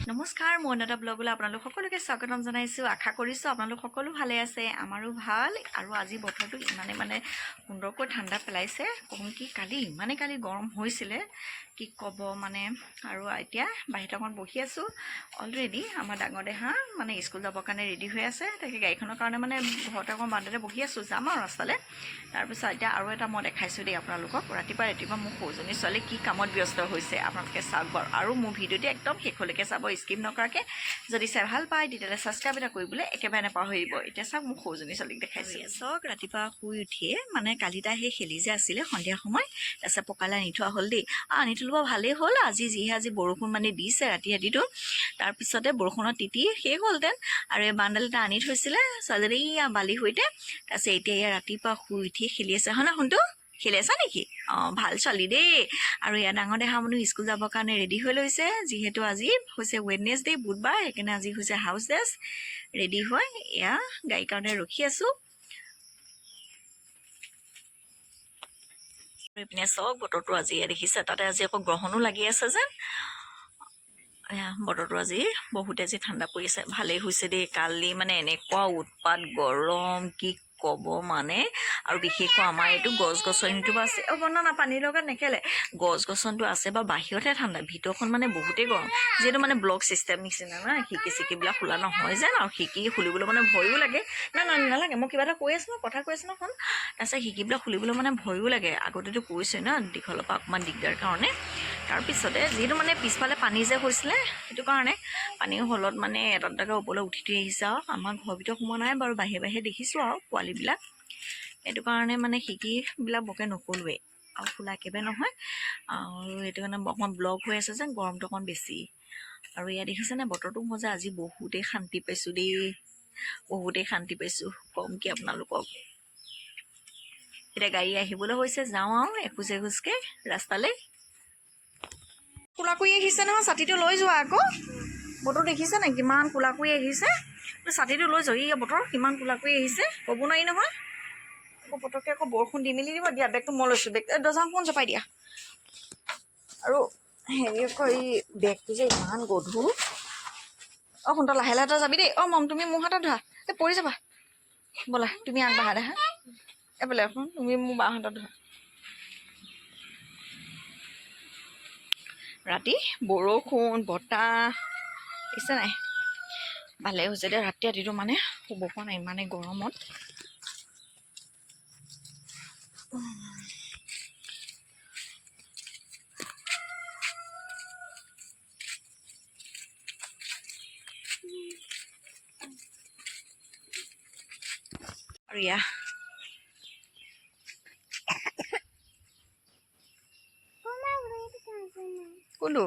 নমস্কাৰ মনটা ব্লগলৈ আপোনালোক সকলোকে স্বাগতম জনাইছোঁ। আশা কৰিছোঁ আপোনালোক সকলো ভালে আছে, আমাৰো ভাল। আৰু আজি বতৰটো ইমানে সুন্দৰকৈ ঠাণ্ডা পেলাইছে। কম কি কালি গৰম হৈছিলে কি ক'ব আৰু এতিয়া বাহিৰত অকণ বহি আছোঁ। অলৰেডি আমাৰ ডাঙৰ দেহা স্কুল যাবৰ কাৰণে ৰেডি হৈ আছে। তাকে গাড়ীখনৰ কাৰণে ঘৰতে অকণ বান্দতে বহি আছোঁ, যাম আৰু ৰাস্তালৈ। তাৰপিছত এতিয়া আৰু এটা মই দেখাইছোঁ দেই আপোনালোকক। ৰাতিপুৱা মোৰ সৰুজনী ছোৱালী কি কামত ব্যস্ত হৈছে আপোনালোকে চাওক বাৰু। আৰু মোৰ ভিডিঅ'টো একদম শেষলৈকে চাব, স্কিপ নকৰাকৈ। যদি চাই ভাল পায় তেতিয়াহ'লে ছাবস্ক্ৰাইব এটা কৰিবলৈ একেবাৰে নাপাহৰিব। এতিয়া চাওক মোৰ সৰুজনী ছোৱালীক দেখাইছোঁ। চাওক ৰাতিপুৱা শুই উঠিয়ে কালি তাই সেই খেলি যে আছিলে সন্ধিয়া সময়, তাৰপিছত পকালে আনি থোৱা হ'ল দেই। আনি থ'লো ভালেই হ'ল। আজি বৰষুণ দিছে ৰাতিটো। তাৰপিছতে বৰষুণত তিতি শেষ হ'লহেঁতেন। আৰু এই বান্ডেল এটা আনি থৈছিলে ছোৱালীজনী বালিৰ সৈতে। তাৰপিছত এতিয়া ৰাতিপুৱা শুই উঠিয়ে খেলি আছে, হয় না শুনটো? খেলি আছা নেকি? ভাল ছোৱালী দেই। আৰু ইয়াৰ ডাঙৰ দেহা স্কুল যাবৰ কাৰণে ৰেডি হৈ লৈছে। যিহেতু আজি হৈছে ৱেডনেছডে, বুধবাৰ, সেইকাৰণে আজি হৈছে হাউচ ড্ৰেছ। ৰেডি হৈ এয়া গাড়ীৰ কাৰণে ৰখি আছোঁ। এইপিনে চাওক বতৰটো আজি দেখিছে, তাতে আজি আকৌ গ্ৰহণো লাগি আছে যেন। বতৰটো আজি ঠাণ্ডা পৰি আছে, ভালেই হৈছে দেই। কালি এনেকুৱা উৎপাত গৰম কি ক'ব আৰু বিশেষকৈ আমাৰ এইটো গছ গছনিটো আছে। বনানা পানীৰ লগত নেখেলে। গছ গছনিটো আছে বা বাহিৰতহে ঠাণ্ডা, ভিতৰখন বহুতেই গৰম। যিহেতু ব্লক চিষ্টেম নিচিনা না, খিৰিকিবিলাক খোলা নহয় যেন। আৰু খিৰিকি খুলিবলৈ ভয়ো লাগে। নালাগে, মই কিবা এটা কৈ আছোঁ, কথা কৈ আছোঁ নহয়। তাৰপিছত খিৰিকিবিলাক খুলিবলৈ ভয়ো লাগে। আগতেতো কৈছে না দীঘলৰ পৰা অকণমান দিগদাৰ কাৰণে। তাৰপিছতে যিহেতু পিছফালে পানী যে হৈছিলে, সেইটো কাৰণে পানীৰ হলত এটা দুটাকৈ ওপৰলৈ উঠি থৈ আহিছে। আৰু আমাৰ ঘৰৰ ভিতৰত সোমোৱা নাই বাৰু, বাহিৰে দেখিছোঁ আৰু পোৱালিবিলাক। সেইটো কাৰণে খিৰিকিবিলাক বৰকৈ নকলোৱেই, আৰু খোলা একেবাৰে নহয়। আৰু সেইটো কাৰণে অকণমান ব্লক হৈ আছে যেন, গৰমটো অকণমান বেছি। আৰু ইয়াত দেখিছেনে বতৰটো মজা। আজি বহুতেই শান্তি পাইছোঁ দেই, বহুতেই শান্তি পাইছোঁ। কম কি আপোনালোকক। এতিয়া গাড়ী আহিবলৈ হৈছে, যাওঁ আৰু এখোজকে ৰাস্তালৈ। কোলা কৰি আহিছে নহয়, ছাতিটো লৈ যোৱা আকৌ। বতৰ দেখিছে নে কিমান কোলা কৰি আহিছে? ছাতিটো লৈ যোৱা। এই বতৰ কিমান কোলা কৰি আহিছে, ক'ব নোৱাৰি নহয়। আকৌ পটককৈ বৰষুণ দি মেলি দিব। দিয়া বেগটো মই লৈছোঁ, বেগ দৰ্জাখন জপাই দিয়া। আৰু হেৰি আকৌ এই বেগটো যে ইমান গধুৰ। শুন লাহে লাহে যাবি দেই। মম তুমি মোৰ হাতত ধৰা, পৰি যাবা। ব'লা তুমি আগবাঢ়া দেখা। বোলে তুমি মোৰ বাৰ হাতত ধৰা। ৰাতি বৰষুণ বতাহ দেখিছে নাই? ভালে হৈছে দে। ৰাতিটো শুব পৰা নাই ইমানেই গৰমত। আৰু ইয়া কোনটো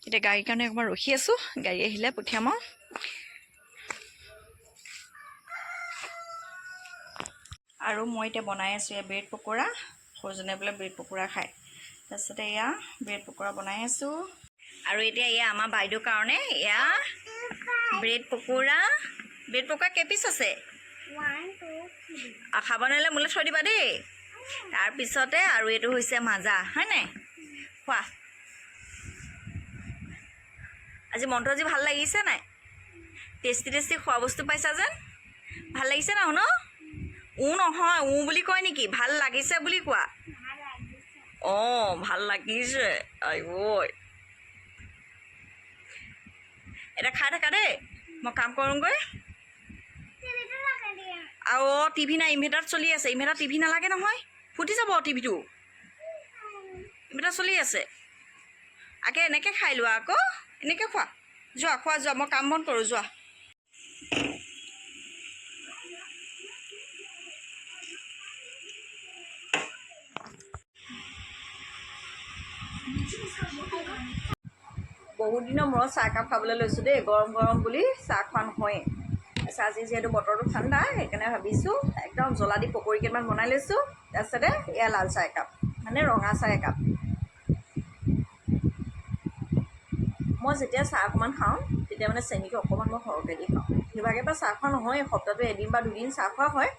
এতিয়া গাড়ীৰ কাৰণে অকণমান ৰখি আছোঁ, গাড়ী আহিলে পঠিয়াম আৰু মই এতিয়া বনাই আছোঁ এয়া ব্ৰেড পকোৰা। সৰুজনে বোলে ব্ৰেড পকোৰা খায়। তাৰপিছতে এয়া ব্ৰেড পকোৰা বনাই আছোঁ। আৰু এতিয়া এয়া আমাৰ বাইদেউৰ কাৰণে এয়া ব্ৰেড পকোৰা কেইপিচ আছে? 1 2 3। খাব নোৱাৰিলে মোলৈ থৈ দিবা দেই। তাৰপিছতে আৰু এইটো হৈছে মাজা, হয় নাই? খোৱা। আজি মনটো ভাল লাগিছে নাই? টেষ্টি খোৱা বস্তু পাইছা যেন। ভাল লাগিছে ন? নহয় বুলি কয় নেকি? ভাল লাগিছে বুলি কোৱা। ভাল লাগিছে। আইঐ এতিয়া খাই থাকা দেই, মই কাম কৰোঁগৈ। আৰু টিভি নাই, ইনভাৰ্টাৰত চলি আছে। ইনভাৰ্টাৰ টিভি নালাগে নহয়, ফুটি যাব টিভিটো। ইনভাৰ্টাৰ চলি আছে। আগে এনেকৈ খাই লোৱা আকৌ, এনেকৈ খোৱা। যোৱা মই কাম বন কৰোঁ, যোৱা। বহুত দিনৰ মূৰত চাহ একাপ খাবলৈ লৈছোঁ দেই। গৰম বুলি চাহ খোৱা নহয়েই। তাৰপিছত আজি যিহেতু বতৰটো ঠাণ্ডা, সেইকাৰণে ভাবিছোঁ একদম জ্বলা দি পকৰি কেইটামান বনাই লৈছোঁ। তাৰপিছতে এয়া লাল চাহ একাপ, ৰঙা চাহ একাপ। মই যেতিয়া চাহ অকণমান খাওঁ, তেতিয়া চেনিটো অকণমান মই সৰহকৈ দি খাওঁ। সেইভাগে পৰা চাহ খোৱা নহয়, সপ্তাহটো এদিন বা দুদিন চাহ খোৱা হয়।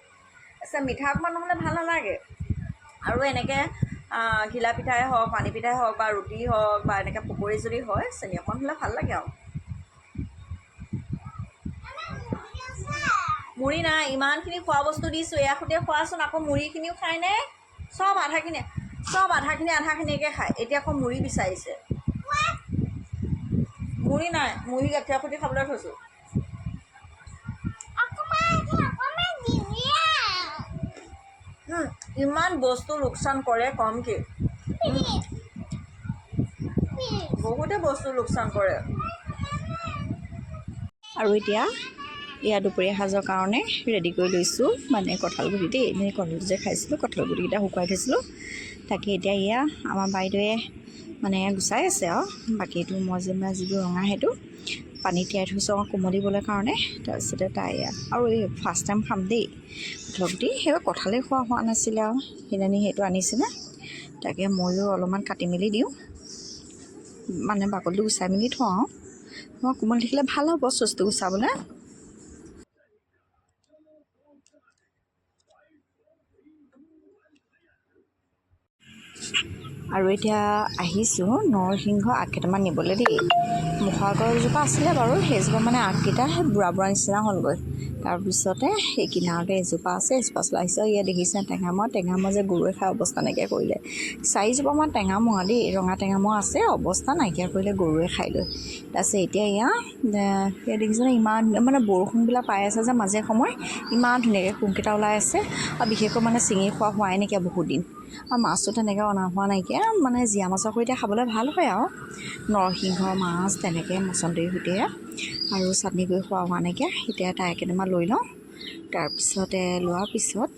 তাৰপিছত মিঠা অকণমান নহ'লে ভাল নালাগে। আৰু এনেকৈ ঘিলা পিঠাই হওক পানী পিঠাই হওক বা ৰুটি হওক বা এনেকৈ পকৰি যদি হয় চেনি অকণ হ'লে ভাল লাগে আৰু মুড়ি নাই ইমানখিনি খোৱা বস্তু দিছোঁ এয়া সৈতে খোৱাচোন আকৌ মুড়িখিনিও খায়নে চব আধাখিনিকে খায় এতিয়া আকৌ মুড়ি বিচাৰিছে মুড়ি নাই মুড়ি গাখীৰ সৈতে খাবলৈ থৈছোঁ ইমান বস্তু লোকচান কৰে কমকৈ বহুতে বস্তু লোকচান কৰে আৰু এতিয়া এয়া দুপৰীয়া সাজৰ কাৰণে ৰেডি কৰি লৈছোঁ মানে কঁঠালগুটি দেই এনেই কঁঠালটো যে খাইছিলোঁ কঁঠালগুটিকেইটা শুকুৱাই থৈছিলোঁ তাকে এতিয়া এয়া আমাৰ বাইদেৱে মানে গুচাই আছে আৰু বাকীটো মই যিটো ৰঙা সেইটো পানী তিয়াই থৈছোঁ আৰু কোমলিবলৈ কাৰণে তাৰপিছতে তাই আৰু এই ফাৰ্ষ্ট টাইম খাম দেই কঁঠালগুটি সেইবাৰ কঁঠালেই খোৱা হোৱা নাছিলে আৰু সেইদিনানি সেইটো আনিছিলে তাকে ময়ো অলপমান কাটি মেলি দিওঁ মানে বাকলিটো গুচাই মেলি থওঁ আৰু মই কোমল থাকিলে ভাল হ'ব চুচটো গুচাবলৈ আৰু এতিয়া আহিছোঁ নৰসিংহ আগ কেইটামান নিবলৈ দেই মুখৰ আগৰজোপা আছিলে বাৰু সেইজোপা মানে আগকেইটা সেই বুঢ়া নিচিনা হ'লগৈ তাৰপিছতে সেই কিনাৰতে এজোপা আছে এজোপা চলাইছে ইয়াত দেখিছে টেঙামৰা যে গৰুৱে খাই অৱস্থা নাইকিয়া কৰিলে 4জোপামান টেঙামৰা দেই ৰঙা টেঙামৰা আছে অৱস্থা নাইকিয়া কৰিলে গৰুৱে খাই লৈ তাৰপিছত এতিয়া ইয়াত দেখিছেনে ইমান মানে বৰষুণবিলাক পাই আছে যে মাজে সময় ইমান ধুনীয়াকৈ কোনকেইটা ওলাই আছে আৰু বিশেষকৈ মানে ছিঙি খোৱা হোৱাই নাইকিয়া বহুত দিন আৰু মাছটো তেনেকৈ অনা হোৱা নাইকিয়া মানে জীয়া মাছৰ সৈতে খাবলৈ ভাল হয় আৰু নৰসিংহ মাছ তেনেকৈ মচন্দৰীৰ সৈতে আৰু চাটনি কৰি খোৱা হোৱা নাইকিয়া এতিয়া তাই কেইটামান লৈ লওঁ তাৰপিছতে লোৱাৰ পিছত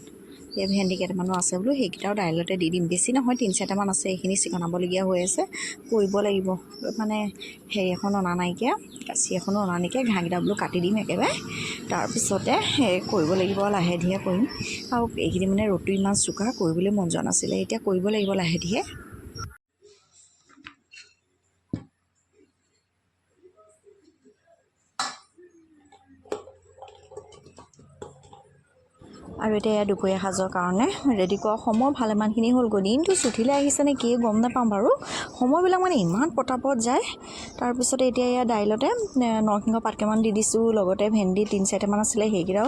এই ভেন্দি কেইটামানো আছে বোলো সেইকেইটাও দাইলতে দি দিম বেছি নহয় 3-4টামান আছে এইখিনি চিকনাবলগীয়া হৈ আছে কৰিব লাগিব মানে হেৰি এখন অনা নাইকিয়া কাঁচি এখনো অনা নাইকিয়া ঘাঁহকেইটা বোলো কাটি দিম একেবাৰে তাৰপিছতে কৰিব লাগিব লাহে ধীৰে কৰিম আৰু এইখিনি মানে ৰ'দটো ইমান চোকা কৰিবলৈ মন যোৱা নাছিলে এতিয়া কৰিব লাগিব লাহে ধীৰে আৰু এতিয়া দুপৰীয়া সাজৰ কাৰণে ৰেডি কৰা সময় ভালেমানখিনি হ'লগৈ দিনটো চুঠিলৈ আহিছে নে কি গম নাপাওঁ বাৰু সময়বিলাক মানে ইমান পটাপট যায় তাৰপিছতে এতিয়া দাইলতে নৰসিংহ পাত কেইটামান দি দিছোঁ লগতে ভেন্দি 3-4টামান আছিলে সেইকেইটাও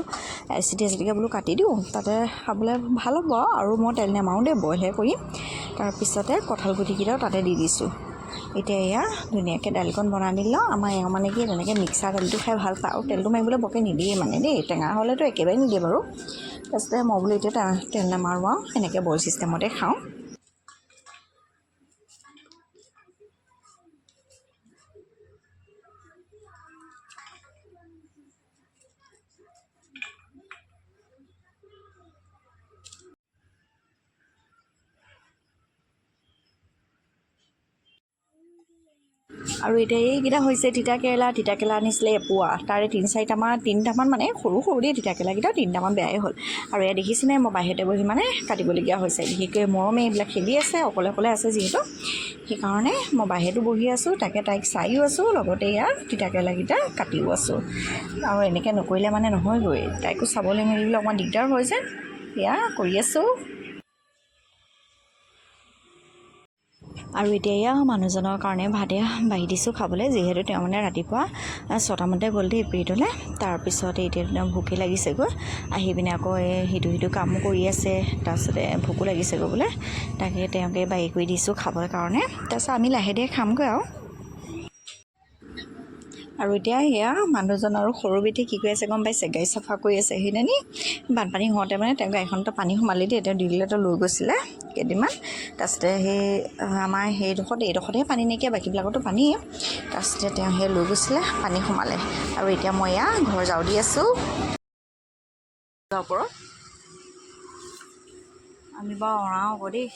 চিটিকে বোলো কাটি দিওঁ তাতে খাবলৈ ভাল হ'ব আৰু মই তেল নেমাৰোঁ দেই বইলহে কৰিম তাৰপিছতে কঁঠালগুটিকেইটাও তাতে দি দিছোঁ এতিয়া ধুনীয়াকৈ দাইলকণ বনাই দিলোঁ আমাৰ মানে কি তেনেকৈ মিক্সাৰ দাইলটো খাই ভাল পায় আৰু তেলটো মাৰিবলৈ বৰকৈ নিদিয়ে মানে দেই টেঙা হ'লেতো একেবাৰে নিদিয়ে বাৰু তাৰপিছতে মই বোলো এতিয়া তেল নামাৰোঁ আৰু এনেকৈ বইল চিষ্টেমতে খাওঁ আৰু এতিয়া এইকেইটা হৈছে তিতাকেৰেলা আনিছিলে এপোৱা তাৰে 3-4টামান মানে সৰু দেই তিতাকেৰেলাকেইটা 3টামান বেয়াই হ'ল আৰু দেখিছেনে মই বাহিৰতে বহি মানে কাটিবলগীয়া হৈছে বিশেষকৈ মৰমে এইবিলাক খেলি আছে অকলে আছে যিহেতু সেইকাৰণে মই বাহিৰতো বহি আছোঁ তাকে তাইক চাইও আছোঁ লগতে তিতাকেৰেলাকেইটা কাটিও আছোঁ আৰু এনেকৈ নকৰিলে মানে নহয়গৈ তাইকো চাবলৈ মেলিবলৈ অকণমান দিগদাৰ হয় যে কৰি আছোঁ আৰু এতিয়া মানুহজনৰ কাৰণে ভাতে বাঢ়ি দিছোঁ খাবলৈ যিহেতু তেওঁ মানে ৰাতিপুৱা 6টামানতে গ'ল দেই পিৰিয়ডলৈ তাৰপিছতে এতিয়া ভোকে লাগিছেগৈ আহি পিনে আকৌ সিটো কামো কৰি আছে তাৰপিছতে ভোকো লাগিছেগৈ বোলে তাকে তেওঁকে বাঢ়ি কৰি দিছোঁ খাবৰ কাৰণে তাৰপিছত আমি লাহে ধীৰে খামগৈ আৰু এতিয়া মানুহজন আৰু সৰু বেটি কি কৰি আছে গম পাইছে গাড়ী চাফা কৰি আছে সেইদিনানি বানপানী হওঁতে মানে তেওঁ গাড়ীখনতে পানী সোমালি দেই তেওঁ দিল্লীলৈ লৈ গৈছিলে কেইদিনমান তাৰপিছতে সেই আমাৰ এইডোখৰতহে পানী নাইকিয়া বাকীবিলাকতো পানী তাৰপিছতে তেওঁ লৈ গৈছিলে পানী সোমালে আৰু এতিয়া মই ঘৰ যাওঁ দি আছোঁ ওপৰত আমি বাৰু অঁৰাও আকৌ দেই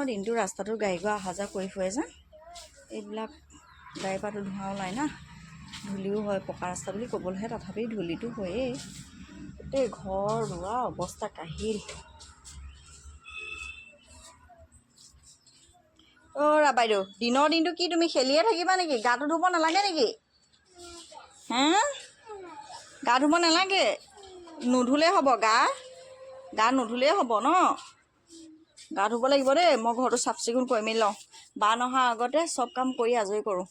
দিনটো ৰাস্তাটো গাড়ী গৈ অহা যোৱা কৰি ফুৰে যে এইবিলাক গাড়ী পৰাটো ধোঁৱা ওলায় না ধূলিও হয়, পকা ৰাস্তা বুলি ক'বলৈহে, তথাপি ধূলিটো হয়েই। গোটেই ঘৰ দুৱাৰ অৱস্থা কাহিল। অ' বাইদেউ, দিনৰ দিনটো কি তুমি খেলিয়ে থাকিবা নেকি? গাটো ধুব নালাগে নেকি? হা, গা ধুব নালাগে? নুধুলেই হ'ব, গা নুধুলেই হ'ব ন? গা ধুব লাগিব দেই। মই ঘৰটো চাফ চিকুণ কৰি মেলি লওঁ। বা নহাৰ আগতে চব কাম কৰি আজৰি কৰোঁ।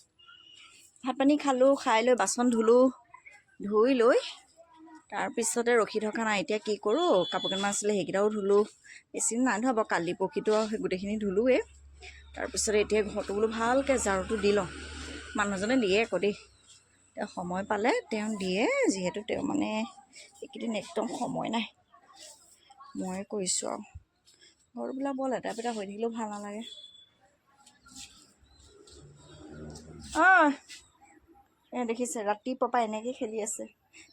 ভাত পানী খালোঁ, খাই লৈ বাচন ধুলোঁ, ধুই লৈ তাৰপিছতে ৰখি থকা নাই। এতিয়া কি কৰোঁ, কাপোৰ কেইটামান আছিলে সেইকেইটাও ধুলোঁ। বেছি নাই ধোৱা বাৰু, কালি পৰহিটো সেই গোটেইখিনি ধুলোঁৱেই। তাৰপিছতে এতিয়া ঘৰটো বোলো ভালকৈ ঝাৰুটো দি লওঁ। মানুহজনে দিয়ে আকৌ দেই, তেওঁ সময় পালে তেওঁ দিয়ে, যিহেতু তেওঁ মানে এইকেইদিন একদম সময় নাই, ময়ে কৰিছোঁ আৰু। ঘৰবিলাক বৰ লেতেৰা পেতেৰা হৈ থাকিলেও ভাল নালাগে। দেখিছে ৰাতিপুৱাৰ পৰা এনেকৈ খেলি আছে।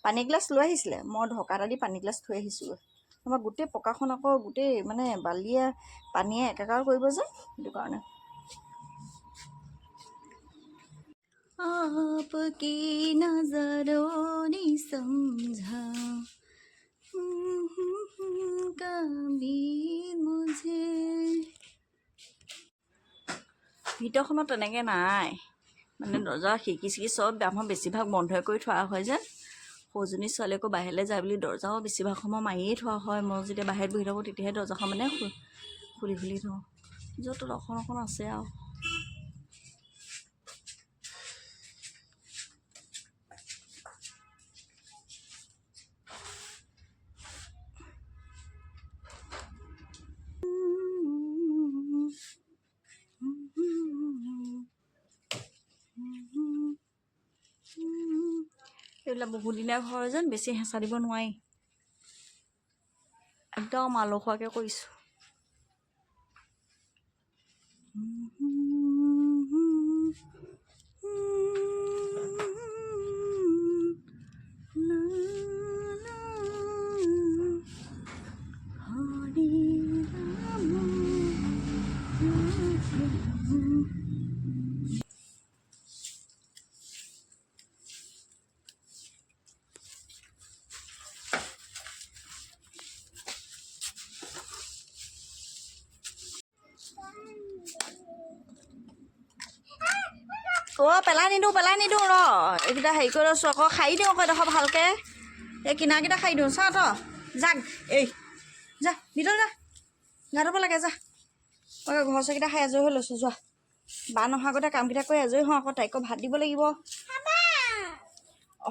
পানী গিলাচ লৈ আহিছিলে, মই ঢকা এটা দি পানী গিলাচ থৈ আহিছোঁগৈ। আমাৰ গোটেই পকাখন আকৌ গোটেই মানে বালিয়ে পানীয়ে একাকাৰ কৰিব যে, সেইটো কাৰণে। आपकी नजरों ने समझा कभी मुझे। ভিতৰখনত তেনেকৈ নাই, মানে দৰ্জা খিৰিকি চিকি চব আমাৰ বেছিভাগ বন্ধই কৰি থোৱা হয় যে। সৰুজনী ছোৱালী আকৌ বাহিৰলৈ যায় বুলি দৰ্জাও বেছিভাগ সময় মাৰিয়েই থোৱা হয়। মই যেতিয়া বাহিৰত বহি থাকোঁ তেতিয়াহে দৰ্জাখন মানে খুলি থওঁ। য'ত অখন আছে আৰু। এইবিলাক বহুদিনীয়া ঘৰ যেন, বেছি হেঁচা দিব নোৱাৰি। একদম আলসুৱাকৈ কৰিছোঁ। পেলাই নিদিওঁ ৰ, এইকেইটা হেৰি কৰি লৈছোঁ আকৌ, খাই দিওঁ আকৌ এডোখৰ ভালকৈ। এই কিনাৰকেইটা খাই দিওঁ, চা তই যাক, এই যা ভিতৰত যা, গা ধুব লাগে যা। মই ঘৰ চৰকেইটা খাই আজৰি হৈ লৈছোঁ, যোৱা। বা নহাৰ আগতে কামকেইটা কৰি আজৰি হওঁ, আকৌ তাইকো ভাত দিব লাগিব।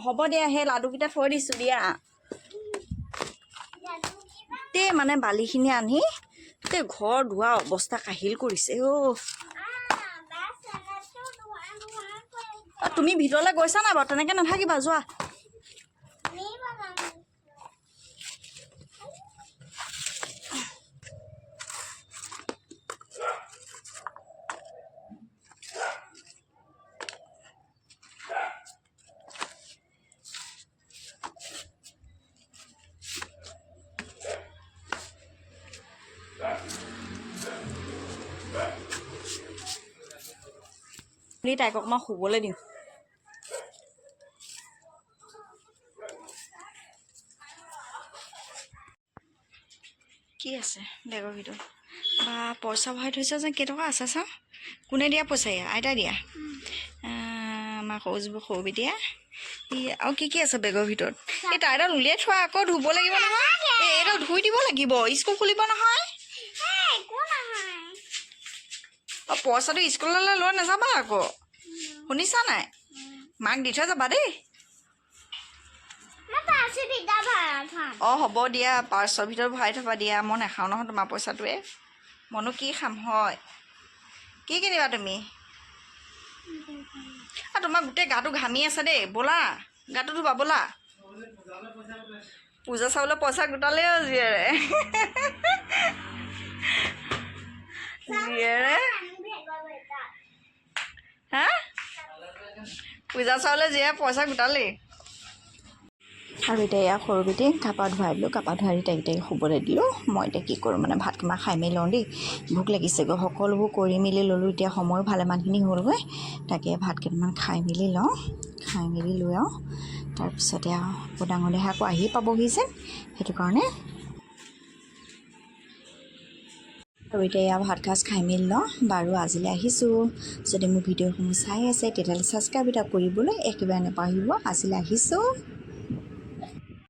হ'ব দিয়া, সেই লাডুকেইটা থৈ দিছোঁ দিয়া। মানে বালিখিনি আনি গোটেই ঘৰ দুৱাৰ অৱস্থা কাহিল কৰিছে। তুমি ভিতৰলৈ গৈছা নাই বাৰু? তেনেকৈ নাথাকিবা, যোৱা। তাইক অকণমান শুবলৈ দিওঁ। কি আছে বেগৰ ভিতৰত? বা পইচা ভৰাই থৈছে যে, কেইটকা আছে চা। কোনে দিয়া পইচা? ইয়া আইতাই দিয়া। আমাৰ সৰু বিটিয়া। আৰু কি আছে বেগৰ ভিতৰত? এই তাইডাল উলিয়াই থোৱা আকৌ, ধুব লাগিব নহয়। এইডাল ধুই দিব লাগিব, স্কুল খুলিব নহয়। পইচাটো স্কুললৈ লৈ নাযাবা আকৌ, শুনিছা নাই? মাক দি থৈ যাবা দেই। হ'ব দিয়া, পাৰ্চৰ ভিতৰত ভৰাই থবা দিয়া। মই নাখাওঁ নহয় তোমাৰ পইচাটোৱে। মইনো কি খাম হয়? কি কিনিবা তুমি? তোমাৰ গোটেই গাটো ঘামি আছে দেই, ব'লা গাটো ধুবা, ব'লা। পূজা চাউলৰ পইচা গোটালেই জীয়েৰে। হা, পূজা চাউলে জীয়ে পইচা গোটালেই। আৰু এতিয়া ইয়াক সৰু বেটি কাপা ধুৱাই দিলোঁ কাপা ধুৱাই দি তাইক শুবলৈ দিলোঁ মই এতিয়া কি কৰোঁ মানে ভাত কেইটামান খাই মেলি লওঁ দেই ভোক লাগিছেগৈ সকলোবোৰ কৰি মেলি ল'লোঁ এতিয়া সময়ো ভালেমানখিনি হ'লগৈ তাকে ভাত কেইটামান খাই মেলি লওঁ খাই মেলি লৈ আৰু তাৰপিছতে আৰু ডাঙৰ দেহা আকৌ আহি পাবহি যে সেইটো কাৰণে আৰু এতিয়া এয়া ভাত সাজ খাই মেলি লওঁ বাৰু আজিলৈ আহিছোঁ যদি মোৰ ভিডিঅ'সমূহ চাই আছে তেতিয়াহ'লে ছাবস্ক্ৰাইব এটা কৰিবলৈ একেবাৰে নাপাহৰিব আজিলৈ আহিছোঁ।